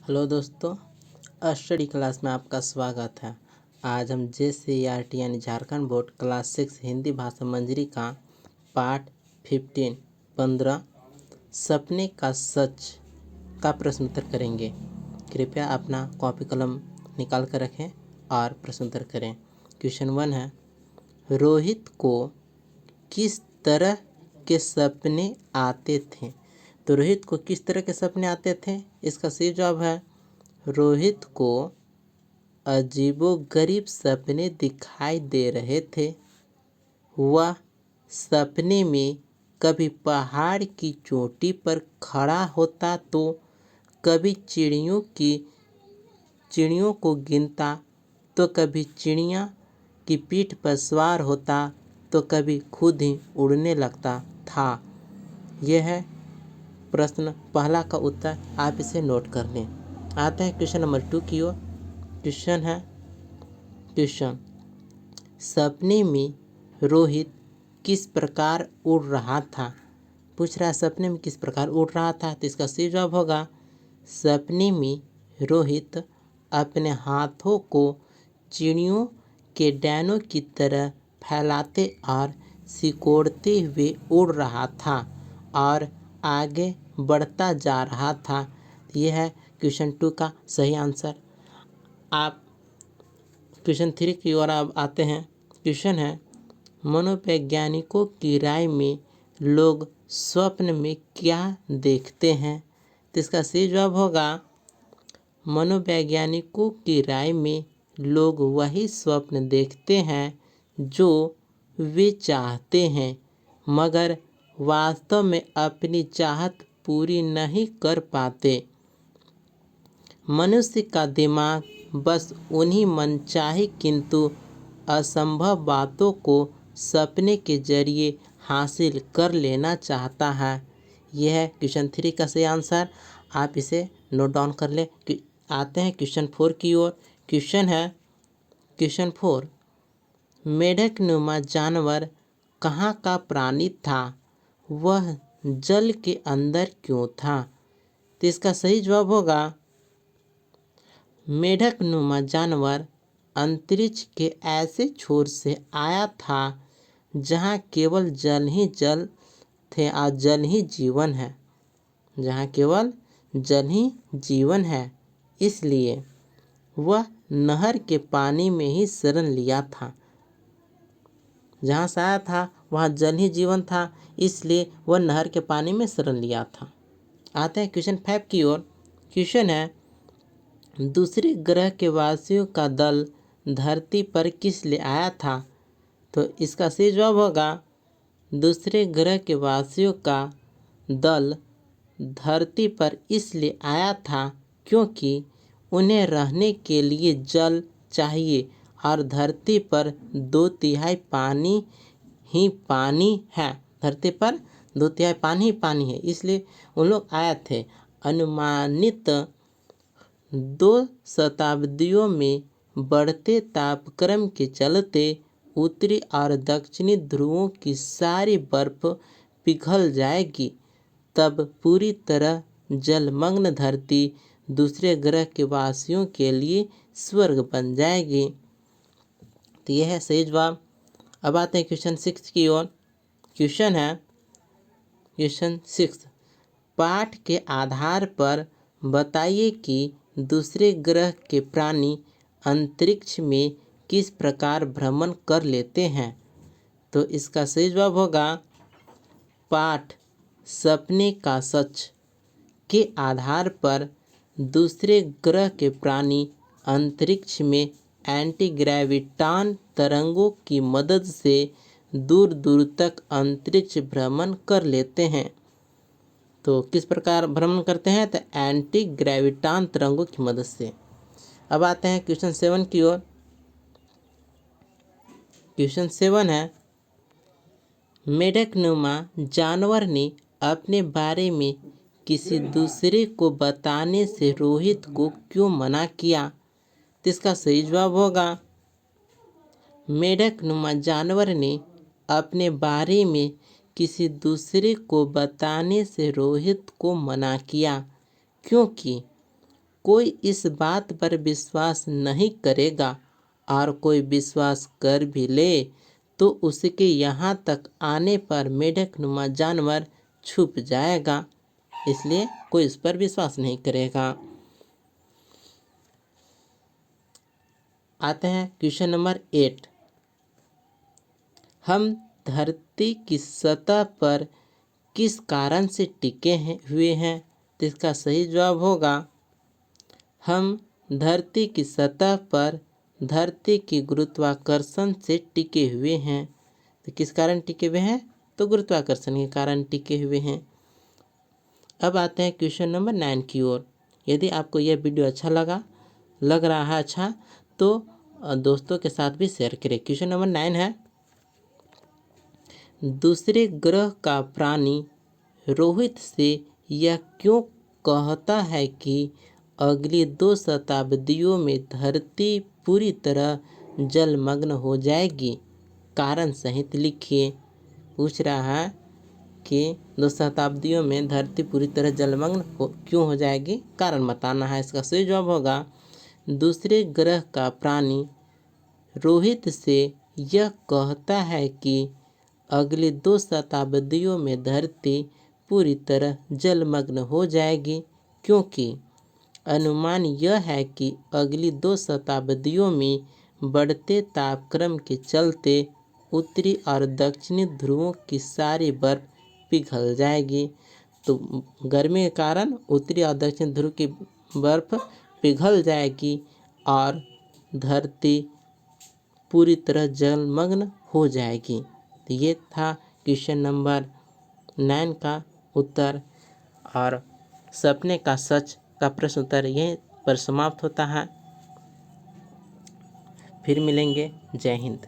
Hello दोस्तों, study class में आपका स्वागत है। आज हम JCERT यानी झारखंड बोर्ड क्लास 6 हिंदी भाषा मंजरी का पार्ट 15 सपने का सच का प्रश्न उत्तर करेंगे। कृपया अपना कॉपी कलम निकाल कर रखें और प्रश्न उत्तर करें। क्वेश्चन 1 है, रोहित को किस तरह के सपने आते थे? तो रोहित को किस तरह के सपने आते थे? इसका सही जवाब है, रोहित को अजीबोगरीब सपने दिखाई दे रहे थे। वह सपने में कभी पहाड़ की चोटी पर खड़ा होता तो कभी चिड़ियों को गिनता तो कभी चिड़िया की पीठ पर सवार होता तो कभी खुद ही उड़ने लगता था। यह है प्रश्न पहला का उत्तर, आप इसे नोट कर लें। आते हैं क्वेश्चन नंबर 2 की ओर। क्वेश्चन सपने में रोहित किस प्रकार उड़ रहा था? पूछ रहा है सपने में किस प्रकार उड़ रहा था, तो इसका सही जवाब होगा, सपने में रोहित अपने हाथों को चिड़ियों के डैनों की तरह फैलाते और सिकोड़ते हुए उड़ रहा था और आगे बढ़ता जा रहा था। यह है क्वेश्चन 2 का सही आंसर। आप क्वेश्चन 3 की ओर अब आते हैं। क्वेश्चन है, मनोवैज्ञानिकों की राय में लोग स्वप्न में क्या देखते हैं? तो इसका सही जवाब होगा, मनोवैज्ञानिकों की राय में लोग वही स्वप्न देखते हैं जो वे चाहते हैं मगर वास्तव में अपनी चाहत पूरी नहीं कर पाते। मनुष्य का दिमाग बस उन्हीं मनचाही किंतु असंभव बातों को सपने के जरिए हासिल कर लेना चाहता है। यह है क्वेश्चन 3 का सही आंसर। आप इसे नोट डाउन कर लें। आते हैं क्वेश्चन 4 की ओर। क्वेश्चन 4, मेढकनुमा जानवर कहाँ का प्राणी था? वह जल के अंदर क्यों था? तो इसका सही जवाब होगा, मेढकनुमा जानवर अंतरिक्ष के ऐसे छोर से आया था जहाँ केवल जल ही जल थे और जल ही जीवन है। जहाँ केवल जल ही जीवन है, इसलिए वह नहर के पानी में ही शरण लिया था। जहाँ से आया था वहाँ जल ही जीवन था, इसलिए वह नहर के पानी में शरण लिया था। आते हैं क्वेश्चन 5 की ओर। क्वेश्चन है, दूसरे ग्रह के वासियों का दल धरती पर किस लिए आया था? तो इसका सही जवाब होगा, दूसरे ग्रह के वासियों का दल धरती पर इसलिए आया था क्योंकि उन्हें रहने के लिए जल चाहिए और धरती पर 2/3 पानी ही पानी है। धरती पर 2/3 पानी ही पानी है, इसलिए उन लोग आए थे। अनुमानित 2 शताब्दियों में बढ़ते तापक्रम के चलते उत्तरी और दक्षिणी ध्रुवों की सारी बर्फ पिघल जाएगी, तब पूरी तरह जलमग्न धरती दूसरे ग्रह के वासियों के लिए स्वर्ग बन जाएगी। तो यह है सही जवाब। अब आते हैं क्वेश्चन 6 की ओर। क्वेश्चन है, क्वेश्चन 6, पाठ के आधार पर बताइए कि दूसरे ग्रह के प्राणी अंतरिक्ष में किस प्रकार भ्रमण कर लेते हैं? तो इसका सही जवाब होगा, पाठ सपने का सच के आधार पर दूसरे ग्रह के प्राणी अंतरिक्ष में एंटीग्रेविटान तरंगों की मदद से दूर दूर तक अंतरिक्ष भ्रमण कर लेते हैं। तो किस प्रकार भ्रमण करते हैं? तो एंटी ग्रेविटान तरंगों की मदद से। अब आते हैं क्वेश्चन 7 की ओर। क्वेश्चन 7 है, मेढकनुमा जानवर ने अपने बारे में किसी दूसरे को बताने से रोहित को क्यों मना किया? तो इसका सही जवाब होगा, मेढकनुमा जानवर ने अपने बारे में किसी दूसरे को बताने से रोहित को मना किया क्योंकि कोई इस बात पर विश्वास नहीं करेगा और कोई विश्वास कर भी ले तो उसके यहाँ तक आने पर मेढकनुमा जानवर छुप जाएगा, इसलिए कोई इस पर विश्वास नहीं करेगा। आते हैं क्वेश्चन नंबर 8। हम धरती की सतह पर किस कारण से टिके हुए हैं? तो इसका सही जवाब होगा हम धरती की सतह पर धरती की गुरुत्वाकर्षण से टिके हुए हैं। तो किस कारण टिके हुए हैं? तो गुरुत्वाकर्षण के कारण टिके हुए हैं। अब आते हैं क्वेश्चन नंबर 9 की ओर। यदि आपको यह वीडियो अच्छा लग रहा है अच्छा, तो दोस्तों के साथ भी शेयर करें। क्वेश्चन नंबर 9 है, दूसरे ग्रह का प्राणी रोहित से यह क्यों कहता है कि अगली 2 शताब्दियों में धरती पूरी तरह जलमग्न हो जाएगी? कारण सहित लिखिए। पूछ रहा है कि 2 शताब्दियों में धरती पूरी तरह जलमग्न क्यों हो जाएगी, कारण बताना है। इसका सही जवाब होगा दूसरे ग्रह का प्राणी रोहित से यह कहता है कि अगली 2 शताब्दियों में धरती पूरी तरह जलमग्न हो जाएगी, क्योंकि अनुमान यह है कि अगली 2 शताब्दियों में बढ़ते तापक्रम के चलते उत्तरी और दक्षिणी ध्रुवों की सारी बर्फ पिघल जाएगी। तो गर्मी के कारण उत्तरी और दक्षिणी ध्रुव की बर्फ पिघल जाएगी और धरती पूरी तरह जलमग्न हो जाएगी। तो ये था क्वेश्चन नंबर 9 का उत्तर और सपने का सच का प्रश्न उत्तर यहीं पर समाप्त होता है। फिर मिलेंगे। जय हिंद।